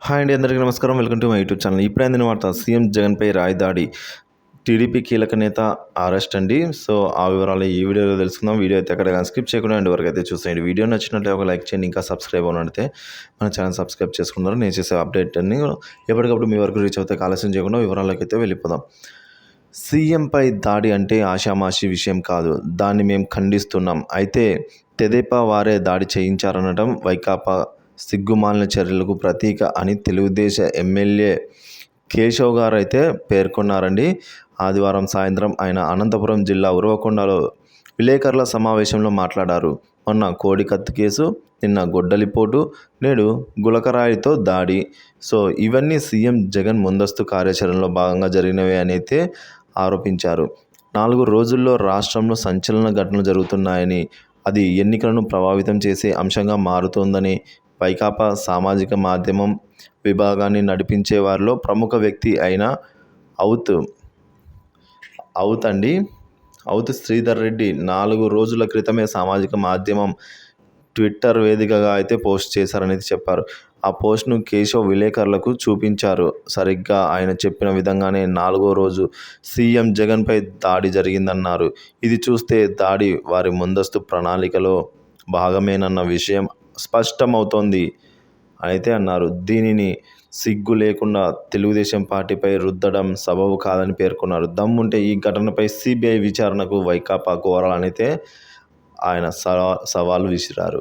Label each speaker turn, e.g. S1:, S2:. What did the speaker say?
S1: Hi అండి, అందరికీ నమస్కారం. Welcome to my YouTube channel. ఇప్పుడే అందిన వార్త, సీఎం జగన్పై రాయదాడి, టీడీపీ కీలక నేత అరెస్ట్ అండి. సో ఆ వివరాలు ఈ వీడియోలో తెలుసుకుందాం. వీడియో అయితే ఎక్కడ స్కిప్ చేయకుండా ఎండ్ వరకు అయితే చూసేయండి. వీడియో నచ్చినట్లయితే ఒక లైక్ చేయండి. ఇంకా సబ్స్క్రైబ్ అవ్వనడితే మన ఛానల్ సబ్స్క్రైబ్ చేసుకున్నారు. నేను చేసే అప్డేట్ అన్ని ఎప్పటికప్పుడు మీ వరకు రీచ్ అవుతాయి. ఆలస్యం చేయకుండా వివరాలకి అయితే వెళ్ళిపోదాం. సీఎంపై దాడి అంటే ఆషామాషి విషయం కాదు. దాన్ని మేము ఖండిస్తున్నాం. అయితే తెదేపా వారే దాడి చేయించారనడం వైకాపా సిగ్గుమాలిన చర్యలకు ప్రతీక అని తెలుగుదేశం ఎమ్మెల్యే కేశవ్ గారు అయితే పేర్కొన్నారండి. ఆదివారం సాయంత్రం ఆయన అనంతపురం జిల్లా ఉరవకొండలో విలేకరుల సమావేశంలో మాట్లాడారు. మొన్న కోడికత్తి కేసు, నిన్న గొడ్డలిపోటు, నేడు గులకరాయితో దాడి. సో ఇవన్నీ సీఎం జగన్ ముందస్తు కార్యాచరణలో భాగంగా జరిగినవే అని అయితే ఆరోపించారు. 4 రోజుల్లో రాష్ట్రంలో సంచలన ఘటనలు జరుగుతున్నాయని, అది ఎన్నికలను ప్రభావితం చేసే అంశంగా మారుతోందని, వైకాపా సామాజిక మాధ్యమం విభాగాన్ని నడిపించే వారిలో ప్రముఖ వ్యక్తి అయిన ఔత్ శ్రీధర్ రెడ్డి 4 రోజుల క్రితమే సామాజిక మాధ్యమం ట్విట్టర్ వేదికగా అయితే పోస్ట్ చేశారని చెప్పారు. ఆ పోస్ట్ను కేశవ్ విలేకరులకు చూపించారు. సరిగ్గా ఆయన చెప్పిన విధంగానే 4వ రోజు సీఎం జగన్పై దాడి జరిగిందన్నారు. ఇది చూస్తే దాడి వారి ముందస్తు ప్రణాళికలో భాగమేనన్న విషయం స్పష్టమవుతోంది అయితే అన్నారు. దీనిని సిగ్గు లేకుండా తెలుగుదేశం పార్టీపై రుద్దడం సబబు కాదని పేర్కొన్నారు. దమ్ముంటే ఈ ఘటనపై సిబిఐ విచారణకు వైకాపా కోరాలనైతే ఆయన సవాల్ విసిరారు.